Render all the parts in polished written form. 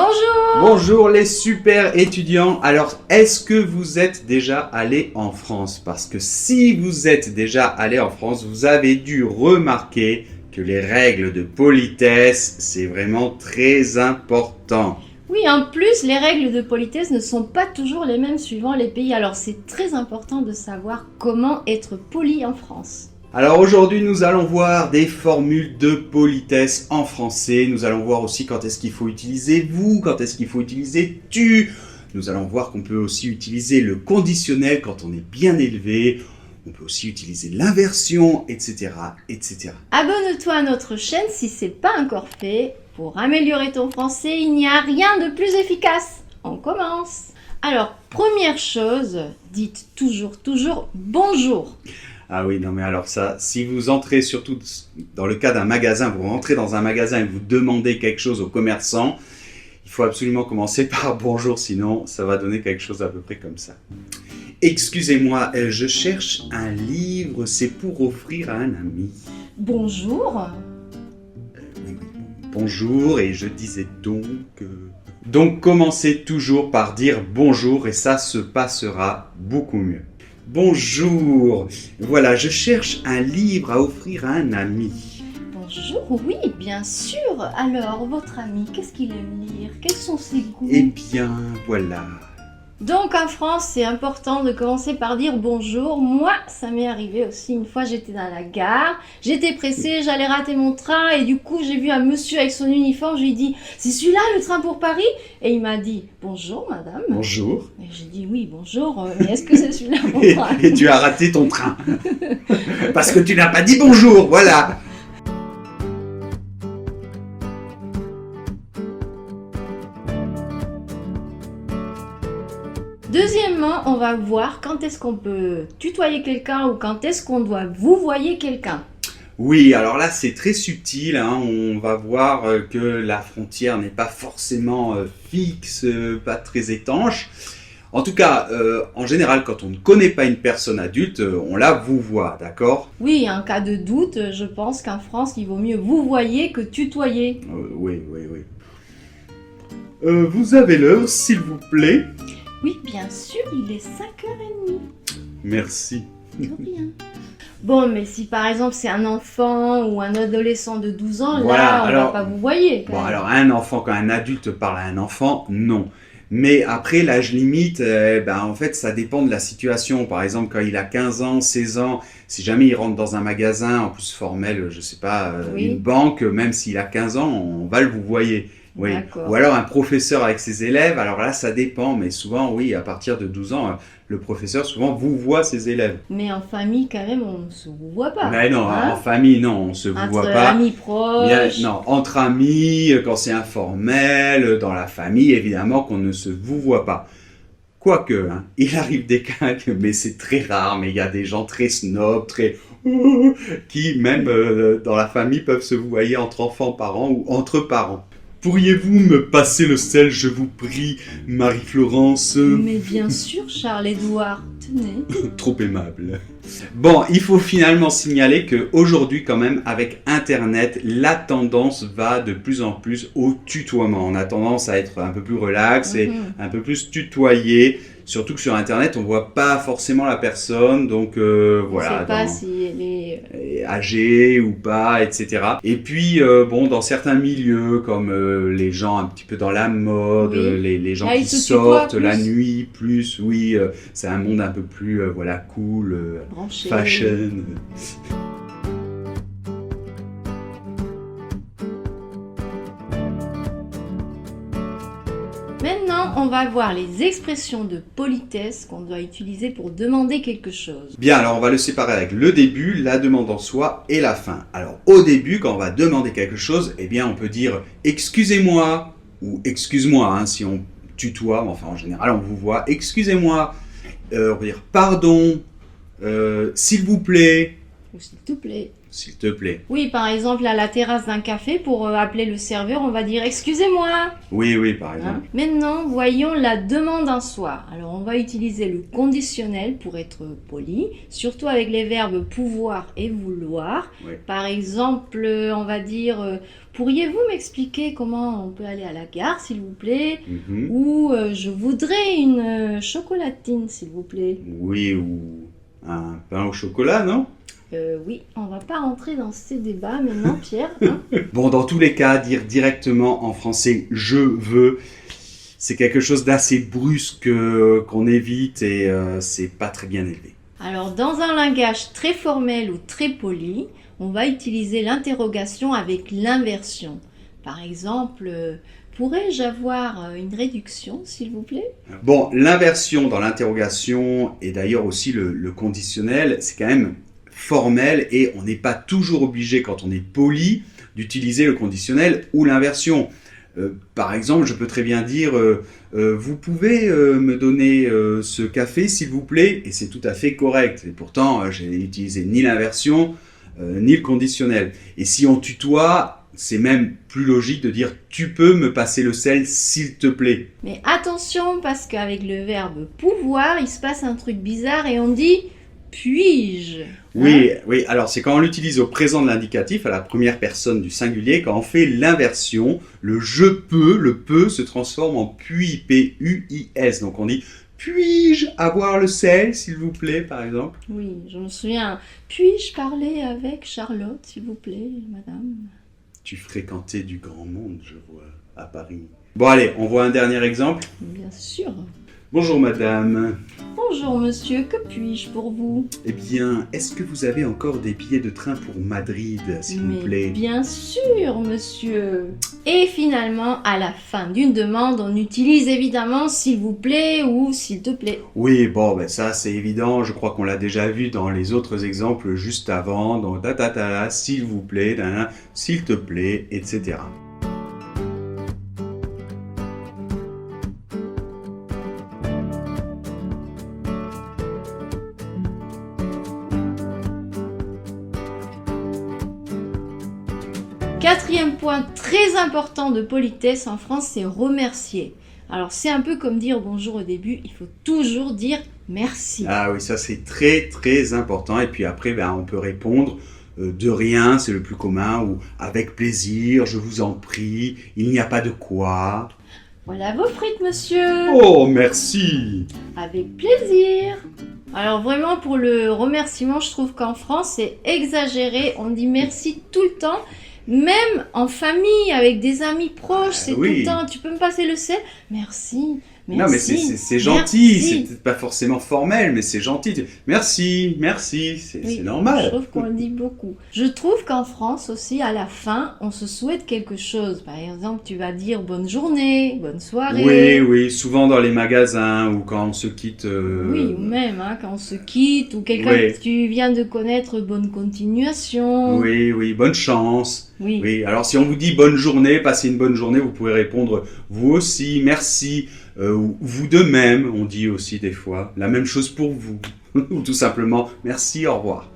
Bonjour! Bonjour les super étudiants. Alors, est-ce que vous êtes déjà allés en France? Parce que si vous êtes déjà allés en France, vous avez dû remarquer que les règles de politesse, c'est vraiment très important. Oui, en plus, les règles de politesse ne sont pas toujours les mêmes suivant les pays. Alors, c'est très important de savoir comment être poli en France. Alors aujourd'hui, nous allons voir des formules de politesse en français. Nous allons voir aussi quand est-ce qu'il faut utiliser vous, quand est-ce qu'il faut utiliser tu. Nous allons voir qu'on peut aussi utiliser le conditionnel quand on est bien élevé. On peut aussi utiliser l'inversion, etc., etc. Abonne-toi à notre chaîne si ce n'est pas encore fait. Pour améliorer ton français, il n'y a rien de plus efficace. On commence. Alors, première chose, dites toujours bonjour. Ah oui, non mais alors ça, si vous entrez surtout dans le cas d'un magasin, vous rentrez dans un magasin et vous demandez quelque chose au commerçant, il faut absolument commencer par bonjour, sinon ça va donner quelque chose à peu près comme ça. Excusez-moi, je cherche un livre, c'est pour offrir à un ami. Bonjour. Oui, bonjour, et je disais donc... Donc commencez toujours par dire bonjour et ça se passera beaucoup mieux. Bonjour, voilà, je cherche un livre à offrir à un ami. Bonjour, oui, bien sûr. Alors, votre ami, qu'est-ce qu'il aime lire? Quels sont ses goûts? Eh bien, voilà. Donc en France, c'est important de commencer par dire bonjour. Moi, ça m'est arrivé aussi. Une fois, j'étais dans la gare, j'étais pressée, j'allais rater mon train et du coup, j'ai vu un monsieur avec son uniforme. Je lui ai dit, c'est celui-là le train pour Paris? Et il m'a dit, bonjour madame. Bonjour. Et j'ai dit, oui, bonjour, mais est-ce que c'est celui-là mon train? Et tu as raté ton train. Parce que tu n'as pas dit bonjour, voilà. Deuxièmement, on va voir quand est-ce qu'on peut tutoyer quelqu'un ou quand est-ce qu'on doit vouvoyer quelqu'un. Oui, alors là c'est très subtil, hein. On va voir que la frontière n'est pas forcément fixe, pas très étanche. En tout cas, en général, quand on ne connaît pas une personne adulte, on la vouvoie, d'accord? Oui, en cas de doute, je pense qu'en France, il vaut mieux vouvoyer que tutoyer. Oui. Vous avez l'heure, s'il vous plaît? Oui, bien sûr, il est 5h30. Merci. De rien. Bon, mais si par exemple c'est un enfant ou un adolescent de 12 ans, Voilà, là, on alors, va pas vouvoyer. Bon, alors un enfant, quand un adulte parle à un enfant, non. Mais après, l'âge limite, en fait, ça dépend de la situation. Par exemple, quand il a 15 ans, 16 ans, si jamais il rentre dans un magasin, en plus formel, je sais pas, Oui. une banque, même s'il a 15 ans, on va le vouvoyer. Oui. D'accord. Ou alors un professeur avec ses élèves, alors là, ça dépend. Mais souvent, oui, à partir de 12 ans, le professeur, souvent, vouvoie ses élèves. Mais en famille, quand même, on ne se vouvoie pas. Mais non, hein. en famille, non, on se vouvoie Entre pas. amis proches. Bien, non, entre amis, quand c'est informel, dans la famille, évidemment qu'on ne se vouvoie pas. Quoique, hein, il arrive des cas, mais c'est très rare, mais il y a des gens très snobs, très... qui, même dans la famille, peuvent se vouvoyer entre enfants, parents ou entre parents. Pourriez-vous me passer le sel, je vous prie, Marie-Florence? Mais bien sûr, Charles-Édouard, tenez. Trop aimable. Bon, il faut finalement signaler qu'aujourd'hui, quand même, avec Internet, la tendance va de plus en plus au tutoiement. On a tendance à être un peu plus relax et un peu plus tutoyé. Surtout que sur Internet, on voit pas forcément la personne, donc voilà. On ne sait pas si elle est... âgée ou pas, etc. Et puis, dans certains milieux, comme les gens un petit peu dans la mode, Oui. les gens Là, qui ils se sortent tutoient la plus. nuit, plus, oui, c'est un monde un peu plus, cool, branché. fashion. Maintenant, on va voir les expressions de politesse qu'on doit utiliser pour demander quelque chose. Bien, alors on va le séparer avec le début, la demande en soi et la fin. Alors au début, quand on va demander quelque chose, eh bien on peut dire « excusez-moi » ou « excuse-moi hein, » si on tutoie, enfin en général on vous voit « excusez-moi », on va dire « pardon »,« s'il vous plaît Ou s'il te plaît. ». S'il te plaît. Oui, par exemple, à la terrasse d'un café, pour appeler le serveur, on va dire « excusez-moi ». Oui, par exemple. Hein? Maintenant, voyons la demande en soi. Alors, on va utiliser le conditionnel pour être poli, surtout avec les verbes pouvoir et vouloir. Oui. Par exemple, on va dire pourriez-vous m'expliquer comment on peut aller à la gare, s'il vous plaît? Mhm. Ou je voudrais une chocolatine, s'il vous plaît. Oui, ou un pain au chocolat, non? Oui, on va pas rentrer dans ces débats maintenant, Pierre. Hein. Bon, dans tous les cas, dire directement en français « je veux », c'est quelque chose d'assez brusque qu'on évite et c'est pas très bien élevé. Alors, dans un langage très formel ou très poli, on va utiliser l'interrogation avec l'inversion. Par exemple, pourrais-je avoir une réduction, s'il vous plaît? Bon, l'inversion dans l'interrogation et d'ailleurs aussi le conditionnel, c'est quand même formel et on n'est pas toujours obligé, quand on est poli, d'utiliser le conditionnel ou l'inversion. Par exemple, je peux très bien dire vous pouvez me donner ce café, s'il vous plaît, et c'est tout à fait correct. Et pourtant, j'ai utilisé ni l'inversion ni le conditionnel. Et si on tutoie, c'est même plus logique de dire tu peux me passer le sel, s'il te plaît. Mais attention, parce qu'avec le verbe pouvoir, il se passe un truc bizarre et on dit puis-je. Oui, oui. Alors c'est quand on l'utilise au présent de l'indicatif, à la première personne du singulier, quand on fait l'inversion, le je peux, le peut se transforme en puis, P-U-I-S. Donc on dit puis-je avoir le sel, s'il vous plaît, par exemple? Oui, je me souviens. Puis-je parler avec Charlotte, s'il vous plaît, madame? Tu fréquentais du grand monde, je vois, à Paris. Bon allez, on voit un dernier exemple. Bien sûr. Bonjour madame. Bonjour monsieur, que puis-je pour vous? Eh bien, est-ce que vous avez encore des billets de train pour Madrid, s'il vous plaît? Bien sûr, monsieur. Et finalement, à la fin d'une demande, on utilise évidemment s'il vous plaît ou s'il te plaît. Oui, bon, ben ça c'est évident, je crois qu'on l'a déjà vu dans les autres exemples juste avant, donc s'il vous plaît, s'il te plaît, etc. Quatrième point très important de politesse en France, c'est remercier. Alors c'est un peu comme dire bonjour au début, il faut toujours dire merci. Ah oui, ça c'est très très important, et puis après on peut répondre de rien, c'est le plus commun, ou avec plaisir, je vous en prie, il n'y a pas de quoi. Voilà vos frites, monsieur. Oh, merci. Avec plaisir. Alors vraiment pour le remerciement, je trouve qu'en France c'est exagéré, on dit merci tout le temps. Même en famille, avec des amis proches, c'est tout le temps. Tu peux me passer le sel? Merci. Merci. Non, mais c'est gentil. C'est pas forcément formel, mais c'est gentil. Merci, merci. C'est normal. Je trouve qu'on le dit beaucoup. Je trouve qu'en France aussi, à la fin, on se souhaite quelque chose. Par exemple, tu vas dire bonne journée, bonne soirée. Oui, oui. Souvent dans les magasins ou quand on se quitte. Oui, ou même quand on se quitte ou quelqu'un que tu viens de connaître, bonne continuation. Oui, oui. Bonne chance. Oui. Oui. Alors si on vous dit bonne journée, passez une bonne journée, vous pouvez répondre vous aussi, merci. Vous de même, on dit aussi des fois. La même chose pour vous. Ou tout simplement, merci, au revoir.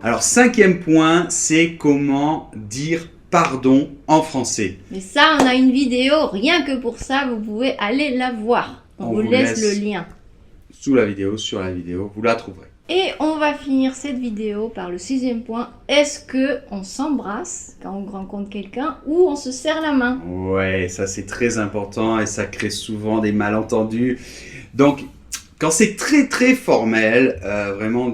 Alors, cinquième point, c'est comment dire pardon en français. Mais ça, on a une vidéo, rien que pour ça, vous pouvez aller la voir. On vous laisse le lien. Sous la vidéo, sur la vidéo, vous la trouverez. Et on va finir cette vidéo par le sixième point. Est-ce qu'on s'embrasse quand on rencontre quelqu'un ou on se serre la main? Ouais, ça c'est très important et ça crée souvent des malentendus. Donc, quand c'est très très formel, vraiment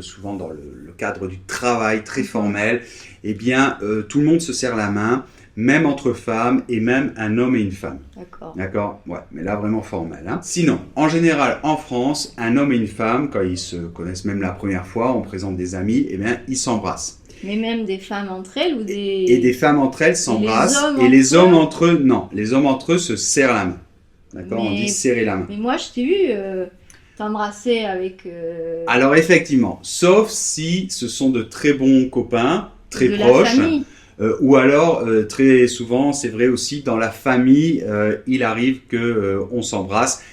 souvent dans le cadre du travail très formel, eh bien tout le monde se serre la main, même entre femmes et même un homme et une femme. D'accord. D'accord. Ouais, mais là vraiment formel. Hein. Sinon, en général en France, un homme et une femme, quand ils se connaissent même la première fois, on présente des amis, eh bien ils s'embrassent. Mais même des femmes entre elles ou des... Et des femmes entre elles s'embrassent et les hommes entre eux, non. Les hommes entre eux se serrent la main. D'accord. On dit serrer la main. Mais moi je t'ai vu t'embrasser avec... Alors effectivement, sauf si ce sont de très bons copains, très proches. La famille. Ou alors, très souvent, c'est vrai aussi, dans la famille, il arrive qu'on s'embrasse.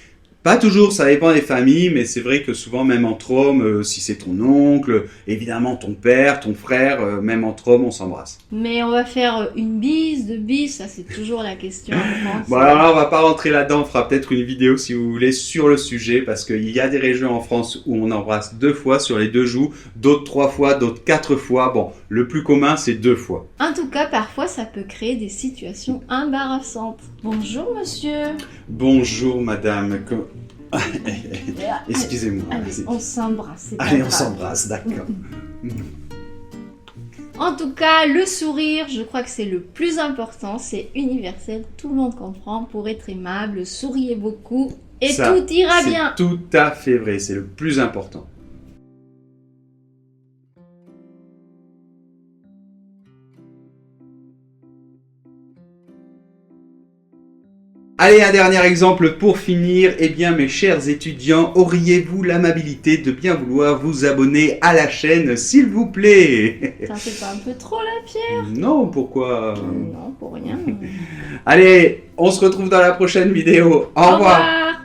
Pas toujours, ça dépend des familles, mais c'est vrai que souvent, même entre hommes, si c'est ton oncle, évidemment ton père, ton frère, même entre hommes, on s'embrasse. Mais on va faire une bise, deux bises, ça c'est toujours la question en France. Bon, alors là, on va pas rentrer là-dedans, on fera peut-être une vidéo si vous voulez sur le sujet, parce qu'il y a des régions en France où on embrasse 2 fois sur les 2 joues, d'autres 3 fois, d'autres 4 fois. Bon, le plus commun, c'est 2 fois. En tout cas, parfois ça peut créer des situations embarrassantes. Bonjour monsieur. Bonjour madame. Excusez-moi. Allez, vas-y. on s'embrasse. c'est pas Allez, on grave. s'embrasse, d'accord. En tout cas, le sourire, je crois que c'est le plus important, c'est universel, tout le monde comprend. Pour être aimable, souriez beaucoup et Ça, tout ira c'est bien. tout à fait vrai, c'est le plus important. Allez, un dernier exemple pour finir. Eh bien, mes chers étudiants, auriez-vous l'amabilité de bien vouloir vous abonner à la chaîne, s'il vous plaît? Ça fait pas un peu trop la pierre? Non, pourquoi? Non, pour rien. Allez, on se retrouve dans la prochaine vidéo. Au revoir.